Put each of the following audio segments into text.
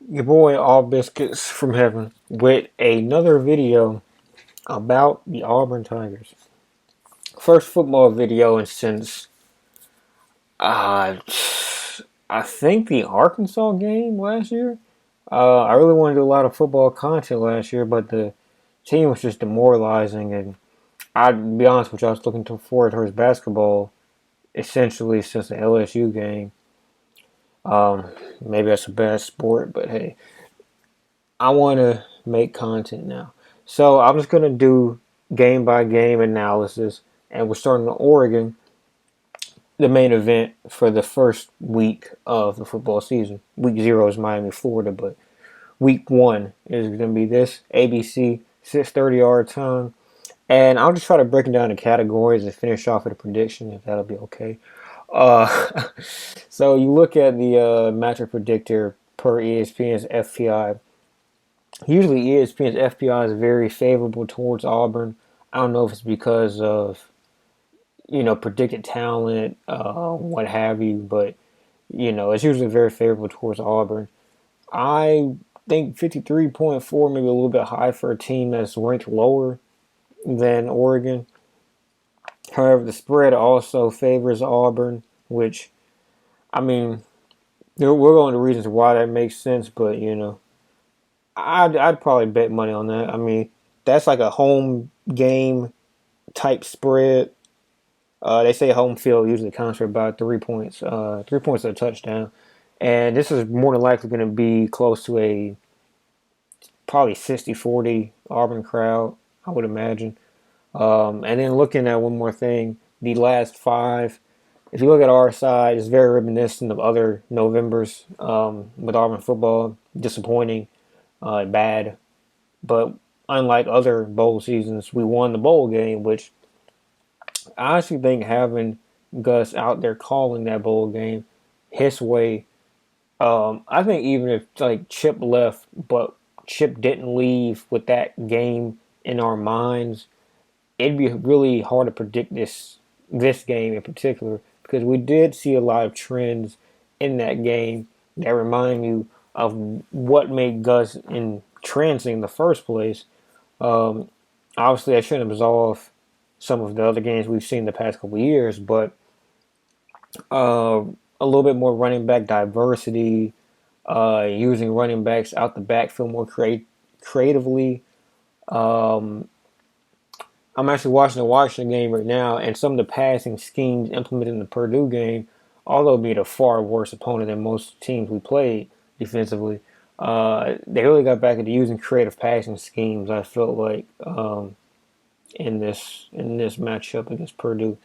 Your boy All Biscuits from Heaven with another video about the Auburn Tigers. First football video and since uh, I think the Arkansas game last year. I really wanted to do a lot of football content last year, but the team was just demoralizing, and I'd be honest with you, I was looking forward towards basketball essentially since the LSU game. Maybe that's a bad sport, but hey, I want to make content now. So I'm just going to do game by game analysis. And we're starting in Oregon, the main event for the first week of the football season. Week 0 is Miami, Florida, but week 1 is going to be this ABC, 6:30 our time. And I'll just try to break it down in categories and finish off with a prediction, if that'll be okay. Uh, so you look at the matchup predictor per ESPN's FPI. Usually ESPN's FPI is very favorable towards Auburn. I don't know if it's because of, predicted talent, what have you, but, it's usually very favorable towards Auburn. I think 53.4, maybe a little bit high for a team that's ranked lower than Oregon. However, the spread also favors Auburn, which, I mean, we're going to reasons why that makes sense, but, I'd probably bet money on that. I mean, that's like a home game type spread. They say home field usually counts for about 3 points. 3 points is a touchdown. And this is more than likely going to be close to a probably 60-40 Auburn crowd, I would imagine. And then looking at one more thing, the last 5. If you look at our side, it's very reminiscent of other Novembers with Auburn football. Disappointing, bad. But unlike other bowl seasons, we won the bowl game, which I actually think having Gus out there calling that bowl game his way, I think even if like Chip left, but Chip didn't leave with that game in our minds, it'd be really hard to predict this game in particular because we did see a lot of trends in that game that remind you of what made Gus entrancing in the first place. Um, Obviously, I shouldn't absolve some of the other games we've seen the past couple of years, but uh, a little bit more running back diversity, using running backs out the backfield more creatively. Um, I'm actually watching the Washington game right now, and some of the passing schemes implemented in the Purdue game, although being a far worse opponent than most teams we played defensively, they really got back into using creative passing schemes. I felt like in this matchup against Purdue.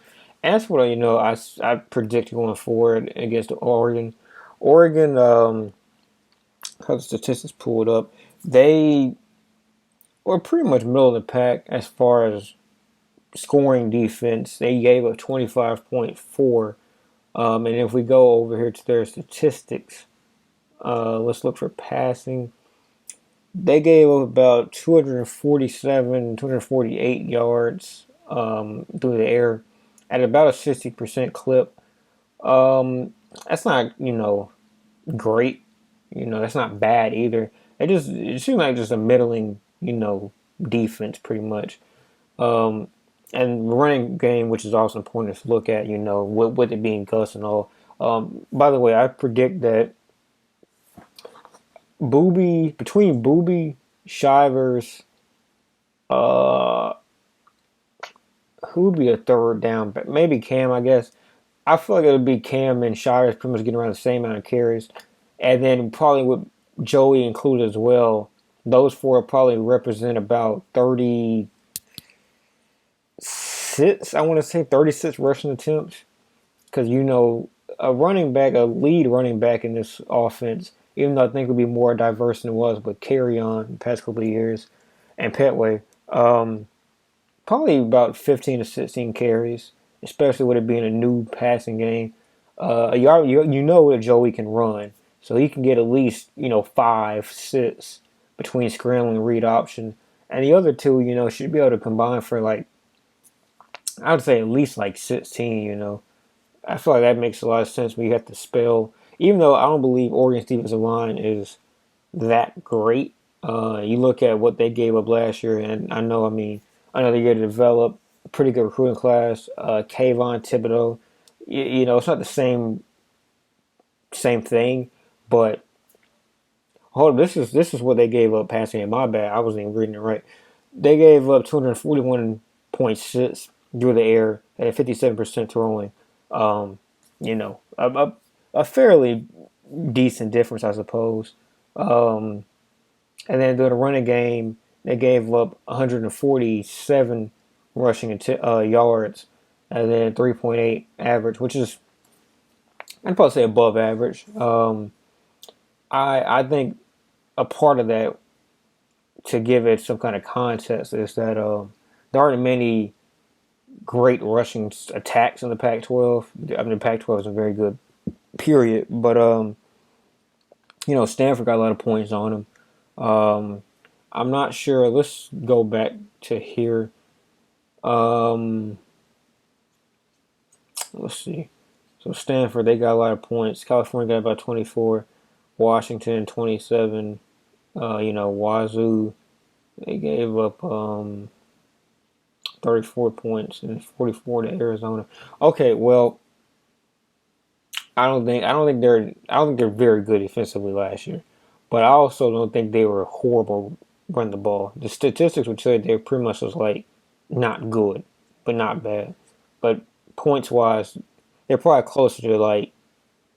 And that's what I predict going forward against Oregon. Oregon, have the statistics pulled up. They were pretty much middle of the pack as far as scoring defense. They gave up 25.4. And if we go over here to their statistics, let's look for passing. They gave up about 247, 248 yards through the air at about a 60% clip. That's not, great. That's not bad either. It seemed like just a middling, defense pretty much. Um, and running game, which is also important to look at, with it being Gus and all. By the way, I predict that between Booby, Shivers, uh, who would be a third down? But maybe Cam, I guess. I feel like it would be Cam and Shivers pretty much getting around the same amount of carries, and then probably with Joey included as well. Those four probably represent about 36. I want to say 36 rushing attempts because a lead running back in this offense, even though I think it would be more diverse than it was, but carry on the past couple of years, and Petway, probably about 15 to 16 carries, especially with it being a new passing game. You know that Joey can run, so he can get at least 5, 6 between scrambling and read option, and the other two should be able to combine for like I would say at least like 16. I feel like that makes a lot of sense when you have to spell. Even though I don't believe Oregon's defensive line is that great. You look at what they gave up last year, and another year to develop a pretty good recruiting class. Kayvon Thibodeau, it's not the same thing, but hold on, this is what they gave up passing. And my bad, I wasn't even reading it right. They gave up 241.6 through the air at 57% throwing. Um, you know, a fairly decent difference, I suppose. Um, and then during the running game, they gave up 147 rushing yards, and then 3.8 average, which is I'd probably say above average. I think a part of that, to give it some kind of context, is that there aren't many great rushing attacks in the Pac-12. I mean, the Pac-12 is a very good period, but Stanford got a lot of points on them. I'm not sure. Let's go back to here. Um, let's see. So Stanford, they got a lot of points. California got about 24. Washington 27. Wazoo, they gave up 34 points and 44 to Arizona. Okay, well, I don't think they're very good defensively last year, but I also don't think they were horrible run the ball. The statistics would say they pretty much was like not good, but not bad. But points wise, they're probably closer to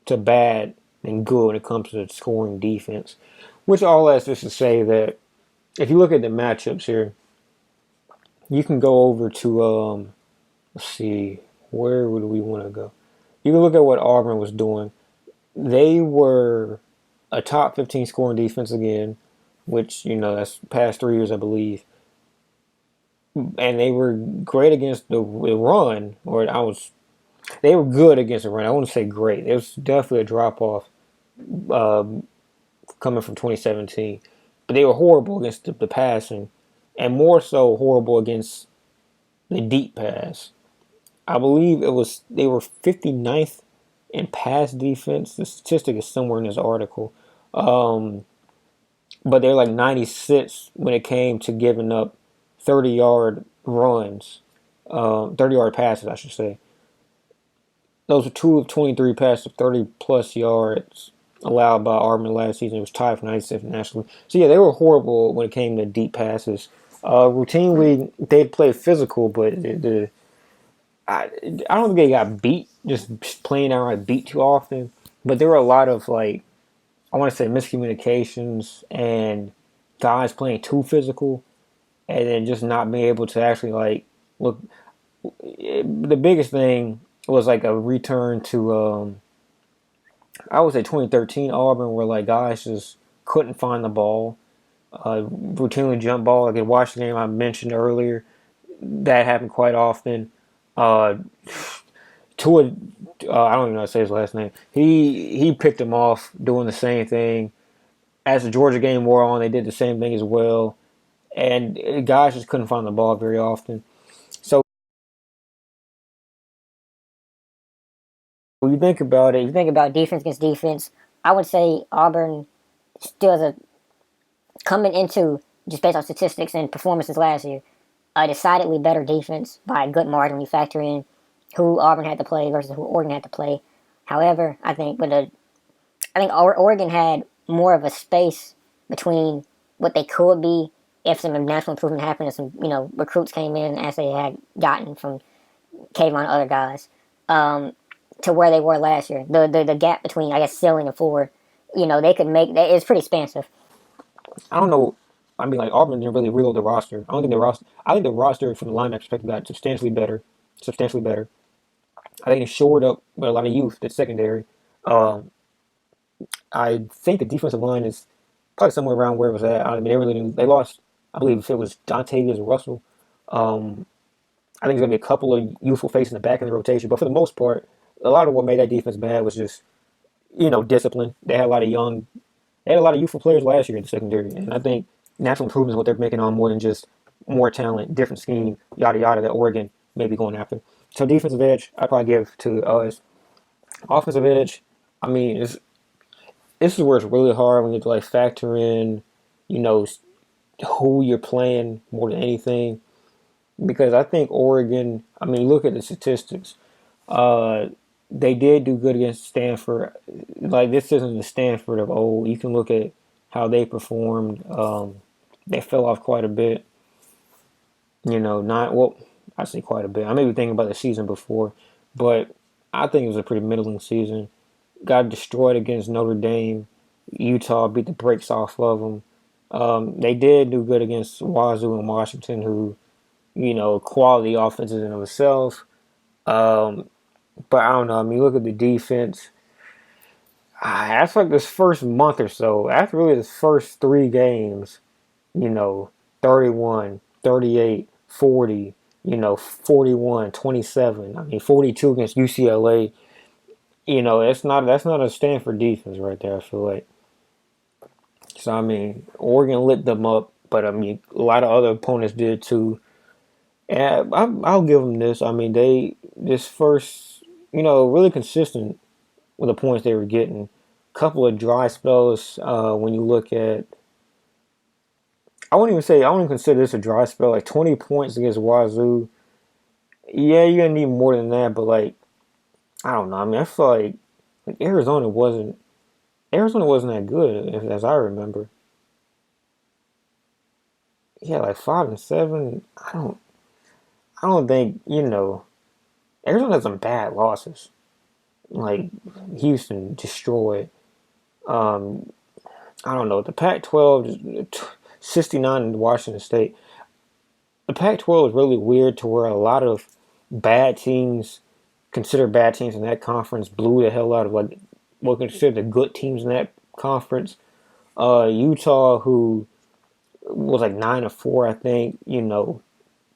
to bad than good when it comes to scoring defense. Which all that's just to say that if you look at the matchups here, you can go over to let's see, where would we want to go? You can look at what Auburn was doing. They were a top 15 scoring defense again, which that's past 3 years, I believe. And they were great against the run, they were good against the run. I wouldn't say great. It was definitely a drop off um, coming from 2017, but they were horrible against the passing, and more so horrible against the deep pass. I believe they were 59th in pass defense. The statistic is somewhere in this article. Um, but they're like 96 when it came to giving up 30-yard runs, 30-yard passes, I should say. Those were 2 of 23 passes of 30 plus yards allowed by Auburn last season. It was tied for 96th nationally. So yeah, they were horrible when it came to deep passes. Routinely, they played physical, but I don't think they got beat, just playing outright beat too often. But there were a lot of I want to say miscommunications and guys playing too physical, and then just not being able to actually look. The biggest thing was like a return to I would say 2013 Auburn, where guys just couldn't find the ball, routinely jump ball. Like in Washington game I mentioned earlier, that happened quite often. Uh, Tua, I don't even know how to say his last name. He picked him off doing the same thing. As the Georgia game wore on, they did the same thing as well, and guys just couldn't find the ball very often. So when you think about it, You think about defense against defense, I would say Auburn still has a coming into just based on statistics and performances last year, a decidedly better defense by a good margin when you factor in who Auburn had to play versus who Oregon had to play. However, I think Oregon had more of a space between what they could be if some natural improvement happened and some recruits came in as they had gotten from Kayvon and other guys to where they were last year. The gap between I guess ceiling and floor, they could make it's pretty expansive. I don't know. I mean, Auburn didn't really reload the roster. I don't think the roster. I think the roster from the linebacker perspective got substantially better. Substantially better. I think it shored up with a lot of youth. The secondary. Um, I think the defensive line is probably somewhere around where it was at. I mean, they lost. I believe if it was Dontavius Russell. Um, I think there's gonna be a couple of youthful faces in the back of the rotation, but for the most part, a lot of what made that defense bad was just discipline. They had a lot of they had a lot of youthful players last year in the secondary, and I think natural improvement is what they're making on more than just more talent, different scheme, yada yada that Oregon may be going after. So defensive edge, I probably give to us. Offensive edge, I mean, this is where it's really hard when you like factor in, you know, who you're playing more than anything. Because I think Oregon. I mean, look at the statistics. Uh, they did do good against Stanford. Like this isn't the Stanford of old. You can look at how they performed. They fell off quite a bit. Not well. I say quite a bit. I may be thinking about the season before, but I think it was a pretty middling season. Got destroyed against Notre Dame. Utah beat the brakes off of them. They did do good against Wazoo and Washington, who quality offenses in themselves. Um, but I don't know. I mean, look at the defense. That's like this first month or so. After really the first three games, you know, 31, 38, 40, 41, 27. I mean, 42 against UCLA. That's not a Stanford defense right there, I feel like. So, I mean, Oregon lit them up, but I mean, a lot of other opponents did too. And I'll give them this. I mean, this first, really consistent with the points they were getting. Couple of dry spells when you look at. I wouldn't even consider this a dry spell. Like 20 points against Wazoo. Yeah, you're gonna need more than that, but like I don't know. I mean, I feel like Arizona wasn't that good as I remember. Yeah, like 5-7. I don't think Arizona has some bad losses. Like Houston destroyed. Um, I don't know. The Pac-12 69 in Washington State. The Pac-12 is really weird to where a lot of bad teams, considered bad teams in that conference, blew the hell out of like what considered the good teams in that conference. Utah, who was like 9-4, I think,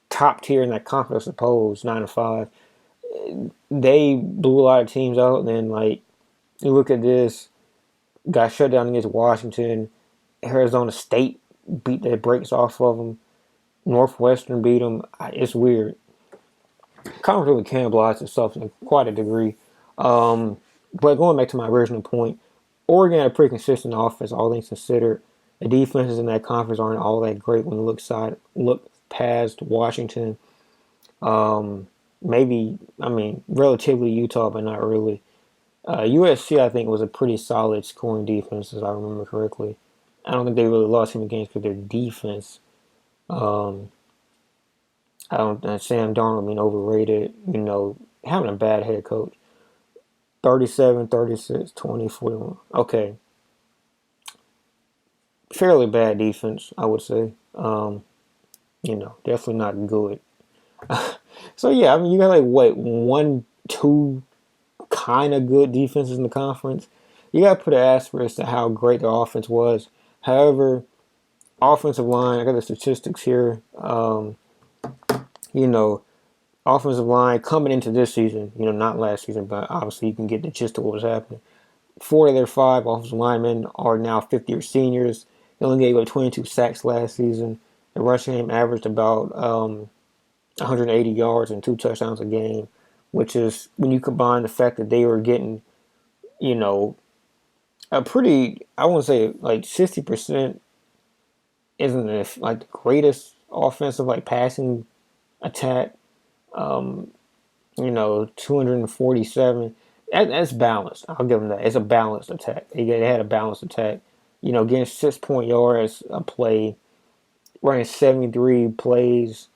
top tier in that conference, I suppose, 9-5. They blew a lot of teams out, and then like you look at this, got shut down against Washington. Arizona State beat their brakes off of them. Northwestern beat them. It's weird. Conference really cannibalized itself to quite a degree. But going back to my original point, Oregon had a pretty consistent offense, all things considered. The defenses in that conference aren't all that great when you look past Washington. Maybe, I mean, relatively Utah, but not really. USC, I think, was a pretty solid scoring defense, as I remember correctly. I don't think they really lost any games because their defense. Um, I don't Sam Darnold being overrated, having a bad head coach. 37, 36, 20, 41. Okay. Fairly bad defense, I would say. Definitely not good. So yeah, I mean you got like what, one, two kind of good defenses in the conference. You gotta put an asterisk to how great the offense was. However, offensive line, I got the statistics here. You know, offensive line coming into this season, not last season, but obviously you can get the gist of what was happening. 4 of their 5 offensive linemen are now 50-year seniors. They only gave up 22 sacks last season. The rushing game averaged about 180 yards and 2 touchdowns a game, which is when you combine the fact that they were getting, you know, a pretty, I wouldn't say like 60% isn't like the greatest offensive like passing attack. 247. That's balanced. I'll give them that. It's a balanced attack. They had a balanced attack. Getting 6-point yards a play, running 73 plays.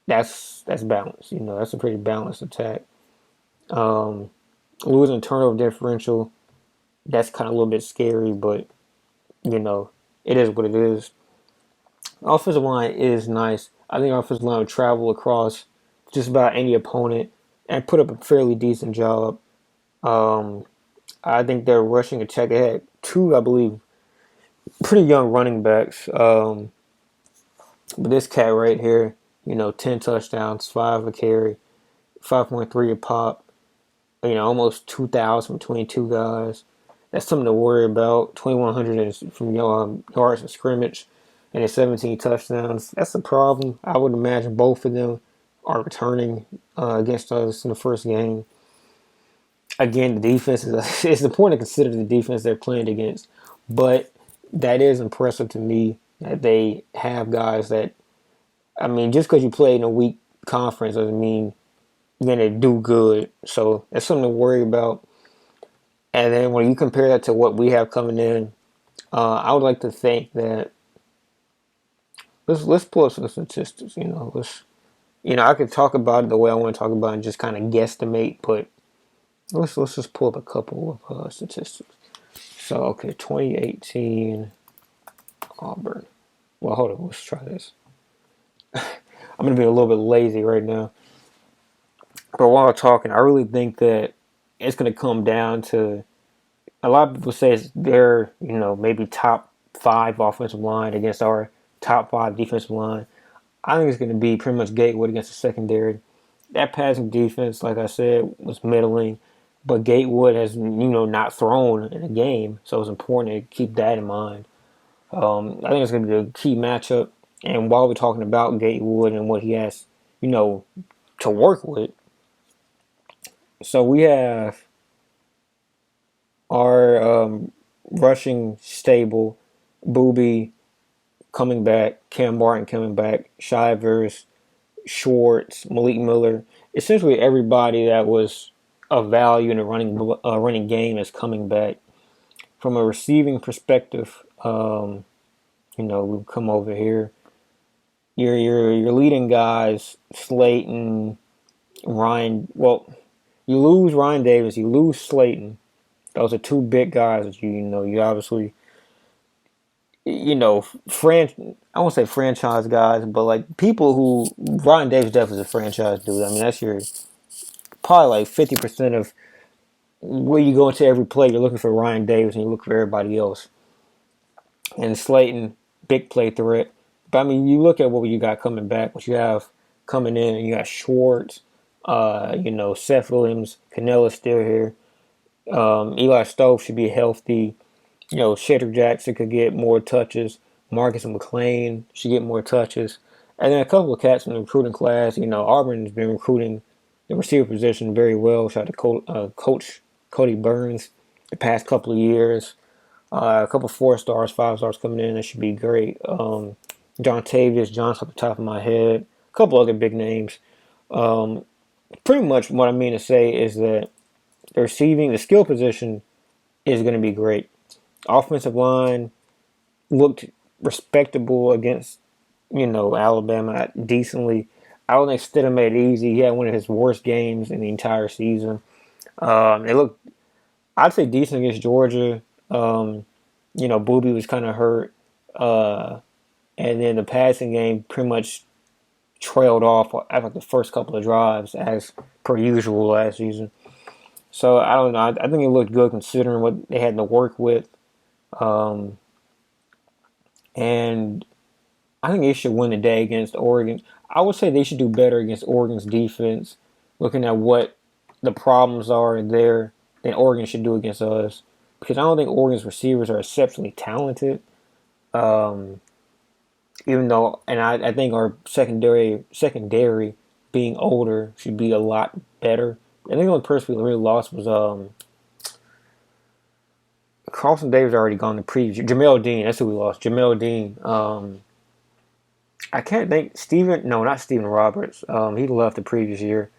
That's balanced. That's a pretty balanced attack. Um, Losing turnover differential. That's kind of a little bit scary, but it is what it is. Offensive line is nice. I think offensive line would travel across just about any opponent and put up a fairly decent job. Um, I think their rushing attack, they had 2, I believe, pretty young running backs. But this cat right here, 10 touchdowns, 5 a carry, 5.3 a pop, almost 2,000 between 2 guys. That's something to worry about. 2,100 from yards of scrimmage and his 17 touchdowns. That's a problem. I would imagine both of them are returning against us in the first game. again, the defense is it's important to consider the defense they're playing against, but that is impressive to me that they have guys that. I mean, just because you play in a weak conference doesn't mean you're gonna do good. So that's something to worry about. And then when you compare that to what we have coming in, I would like to think that let's pull up some statistics. I could talk about it the way I want to talk about it and just kind of guesstimate, but let's just pull up a couple of statistics. So okay, 2018 Auburn. Well, hold on, let's try this. I'm gonna be a little bit lazy right now, but while I'm talking, I really think that it's gonna come down to a lot of people say it's their maybe top five offensive line against our top five defensive line. I think it's going to be pretty much Gatewood against the secondary. That passing defense, like I said, was middling, but Gatewood has not thrown in a game, so it's important to keep that in mind. I think it's going to be a key matchup. And while we're talking about Gatewood and what he has, to work with, so we have our rushing stable, Booby coming back, Cam Martin coming back, Shivers, Schwartz, Malik Miller. Essentially, everybody that was of value in the running game is coming back. From a receiving perspective, we've come over here. Your leading guys, Slayton, Ryan. Well, you lose Ryan Davis, you lose Slayton. Those are two big guys that you obviously I won't say franchise guys, but like people who Ryan Davis definitely is a franchise dude. I mean, that's your probably like 50% of where you go into every play. You're looking for Ryan Davis and you look for everybody else. And Slayton, big play threat. But I mean, you look at what you got coming back, what you have coming in, and you got Schwartz, Seth Williams, Canella's still here. Eli Stove should be healthy. Shader Jackson could get more touches. Marcus McLean should get more touches. And then a couple of cats in the recruiting class. Auburn has been recruiting the receiver position very well. Shout out to Coach Cody Burns the past couple of years. A couple of 4 stars, 5 stars coming in. That should be great. John Tavius Johnson off the top of my head. A couple other big names. Pretty much what I mean to say is that the skill position is going to be great. Offensive line looked respectable against, Alabama decently. I don't think Stidham made it easy. He had one of his worst games in the entire season. It looked, I'd say, decent against Georgia. Booby was kind of hurt. And then the passing game pretty much trailed off after the first couple of drives, as per usual last season. So I don't know. I think it looked good considering what they had to work with. And I think they should win the day against Oregon. I would say they should do better against Oregon's defense, looking at what the problems are there than Oregon should do against us. Because I don't think Oregon's receivers are exceptionally talented. Even though, and I think our secondary being older should be a lot better. I think the only person we really lost was Carlson Davis already gone the previous year. Jamel Dean, that's who we lost. Jamel Dean. I can't think not Steven Roberts. He left the previous year.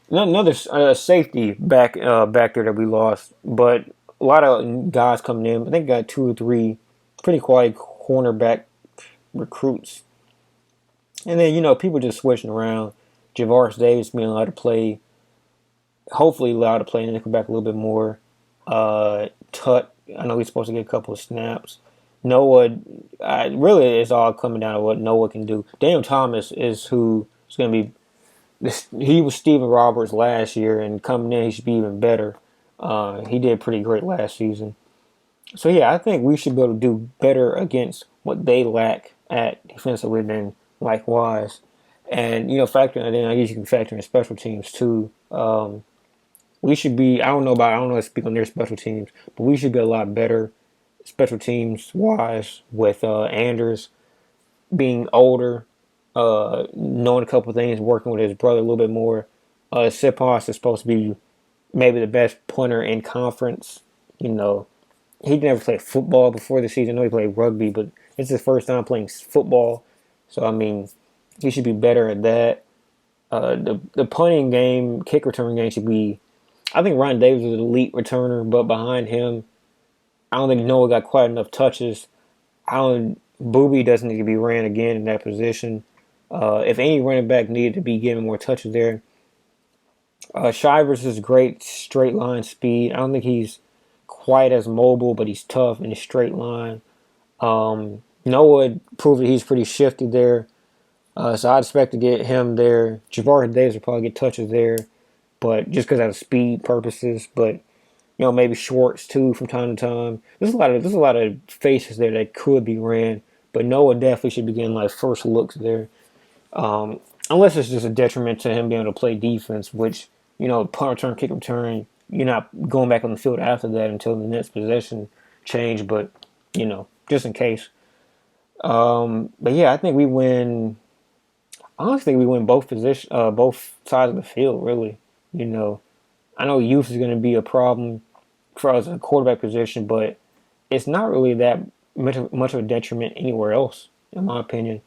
Another safety back there that we lost, but a lot of guys coming in. I think got 2 or 3 pretty quality cornerback recruits, and then people just switching around. Javaris Davis being allowed to play, hopefully allowed to play nickelback a little bit more. Tut, I know he's supposed to get a couple of snaps. Noah, really, it's all coming down to what Noah can do. Daniel Thomas is who is going to be. He was Steven Roberts last year, and coming in, he should be even better. He did pretty great last season. So, yeah, I think we should be able to do better against what they lack at defensively than likewise. And, factoring that in, I guess you can factor in special teams too. We should be, I don't know how to speak on their special teams, but we should be a lot better special teams wise with Anders being older, knowing a couple of things, working with his brother a little bit more. Siposs is supposed to be maybe the best punter in conference. You know, he never played football before the season. I know he played rugby, but it's his first time playing football. So I mean, he should be better at that. The punting game, kick return game should be. I think Ryan Davis is an elite returner, but behind him, I don't think Noah got quite enough touches. I don't. Booby doesn't need to be ran again in that position. If any running back needed to be given more touches there, Shivers is great straight line speed. I don't think he's quite as mobile, but he's tough in a straight line. Noah proved that he's pretty shifty there. So I'd expect to get him there. Javaris Davis will probably get touches there, but just because of speed purposes. But maybe Schwartz too from time to time. There's a lot of faces there that could be ran, but Noah definitely should be getting like first looks there. Unless it's just a detriment to him being able to play defense, which punt return, kick return, you're not going back on the field after that until the next possession change. But just in case. But yeah, I think we win. I honestly think we win both sides of the field. Really, I know youth is going to be a problem for us in the quarterback position, but it's not really that much of a detriment anywhere else, in my opinion.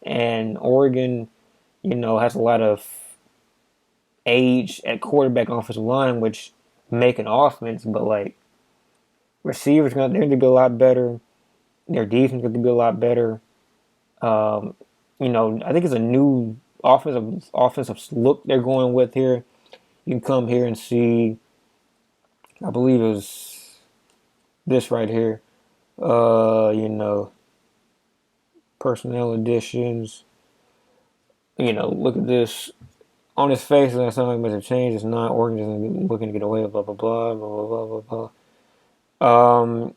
And Oregon, has a lot of age at quarterback and offensive line, which make an offense, but like receivers, they're going to be a lot better. Their defense is going to be a lot better. I think it's a new offensive look they're going with here. You can come here and see, I believe it was this right here. Personnel additions. Look at this. On his face, it doesn't sound like much of a change. It's not. Oregon isn't looking to get away. Blah blah blah blah blah blah blah.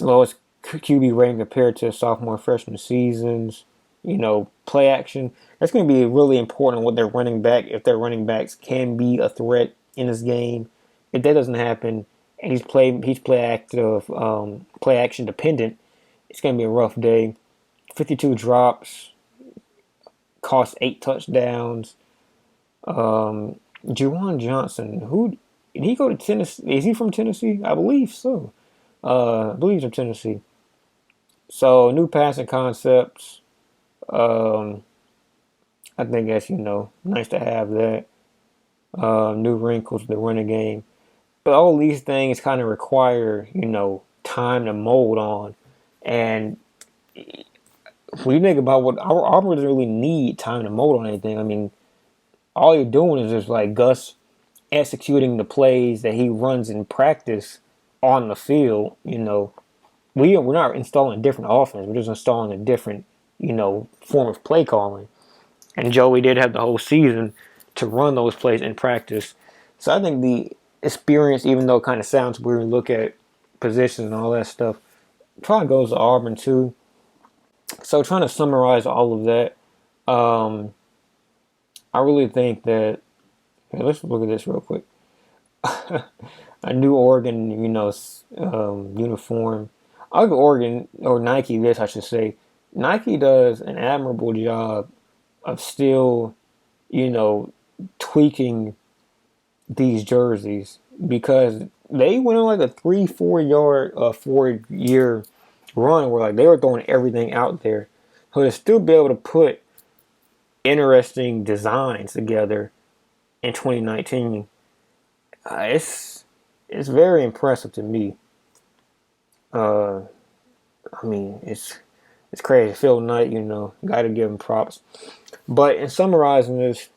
Lowest QB rating compared to sophomore freshman seasons. Play action. That's going to be really important with their running back. If their running backs can be a threat in this game, if that doesn't happen, and he's play action dependent, it's going to be a rough day. 52 drops, cost 8 touchdowns. Juwan Johnson, who did he go to Tennessee? Is he from Tennessee? I believe so. I believe he's from Tennessee. So new passing concepts. I think that's nice to have that. New wrinkles to the running game, but all these things kind of require time to mold on, and when you think about what our Auburn doesn't really need time to mold on anything. I mean, all you're doing is just like Gus executing the plays that he runs in practice on the field. We're not installing a different offense. We're just installing a different form of play calling. And Joey did have the whole season to run those plays in practice. So I think the experience, even though it kind of sounds weird when you look at positions and all that stuff, probably goes to Auburn too. So trying to summarize all of that, I really think that, let's look at this real quick. A new Oregon, uniform. I'll give Oregon, or Nike this, I should say. Nike does an admirable job of still, tweaking these jerseys, because they went on like a 4 year run where like they were throwing everything out there. So to still be able to put interesting designs together in 2019, it's very impressive to me. I mean, it's crazy. Phil Knight, got to give him props. But in summarizing this,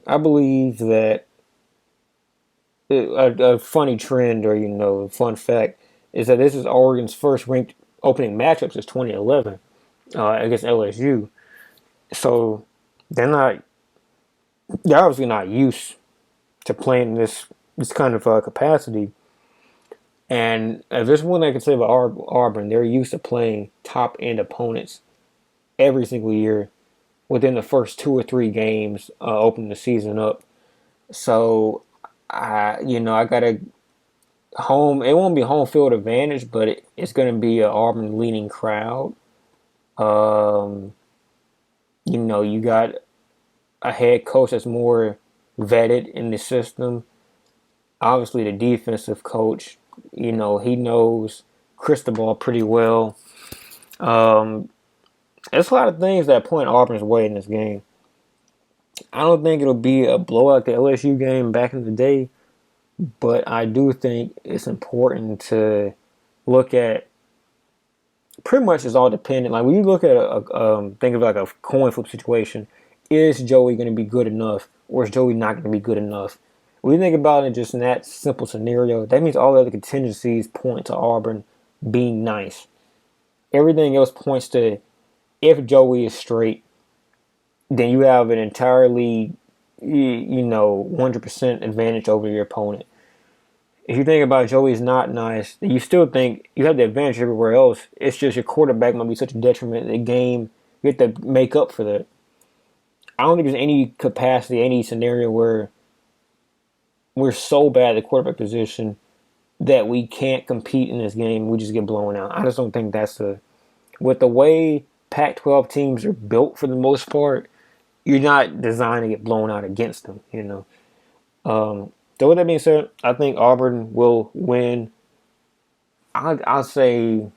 I believe that a funny trend, or fun fact, is that this is Oregon's first ranked opening matchup since 2011 against LSU. So they're obviously not used to playing this kind of capacity. And if there's one thing I can say about Auburn, they're used to playing top-end opponents every single year within the first 2 or 3 games opening the season up. So, I got a home. It won't be home field advantage, but it's going to be an Auburn-leaning crowd. You got a head coach that's more vetted in the system. Obviously, the defensive coach, he knows Cristobal pretty well. Um, there's a lot of things that point Auburn's way in this game. I don't think it'll be a blowout the LSU game back in the day, but I do think it's important to look at. Pretty much it's all dependent. Like when you look at think of like a coin flip situation, is Joey going to be good enough, or is Joey not going to be good enough? When you think about it just in that simple scenario, that means all the other contingencies point to Auburn being nice. Everything else points to if Joey is straight, then you have an entirely, 100% advantage over your opponent. If you think about Joey's not nice, then you still think you have the advantage everywhere else. It's just your quarterback might be such a detriment in the game. You have to make up for that. I don't think there's any capacity, any scenario where we're so bad at the quarterback position that we can't compete in this game. We just get blown out. I just don't think with the way Pac-12 teams are built for the most part, you're not designed to get blown out against them, So with that being said, I think Auburn will win. I'll say,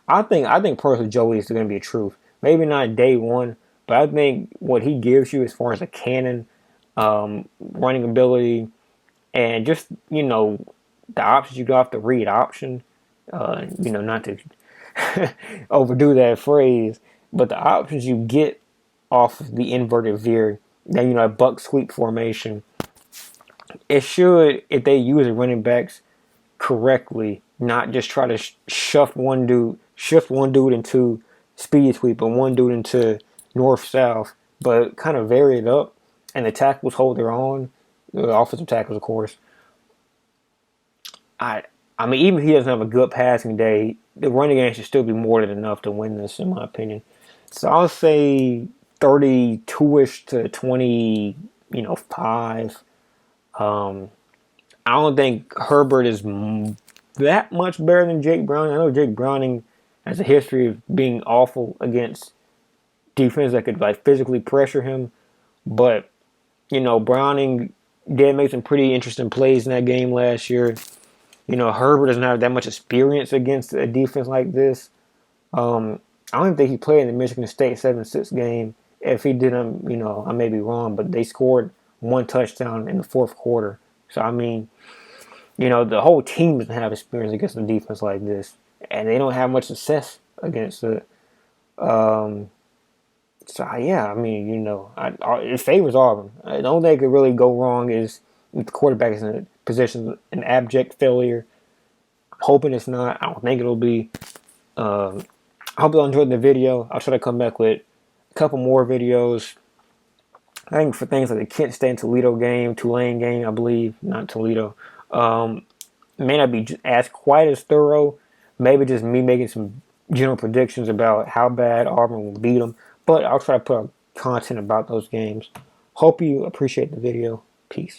I think personally Joey is going to be a truth. Maybe not day one, but I think what he gives you as far as a cannon, running ability, and just the options you got to read option. Not to overdo that phrase, but the options you get off the inverted veer, then a buck sweep formation. It should, if they use the running backs correctly, not just try to shift one dude into speed sweep and one dude into north south, but kind of vary it up, and the tackles hold their own. The offensive tackles, of course. I mean, even if he doesn't have a good passing day, the running game should still be more than enough to win this, in my opinion. So I'll say 32-ish to 5. I don't think Herbert is that much better than Jake Browning. I know Jake Browning has a history of being awful against defense that could physically pressure him, but Browning did make some pretty interesting plays in that game last year. Herbert doesn't have that much experience against a defense like this. I don't even think he played in the Michigan State 7-6 game. If he didn't, I may be wrong, but they scored one touchdown in the fourth quarter. So, I mean, the whole team doesn't have experience against a defense like this. And they don't have much success against it. Yeah, I mean, it favors Auburn. The only thing that could really go wrong is if the quarterback is in a position, an abject failure. I'm hoping it's not. I don't think it'll be. I hope you all enjoyed the video. I'll try to come back with a couple more videos. I think for things like the Kent State and Toledo game, Tulane game, I believe, not Toledo, may not be as quite as thorough. Maybe just me making some general predictions about how bad Auburn will beat them. But I'll try to put out content about those games. Hope you appreciate the video. Peace.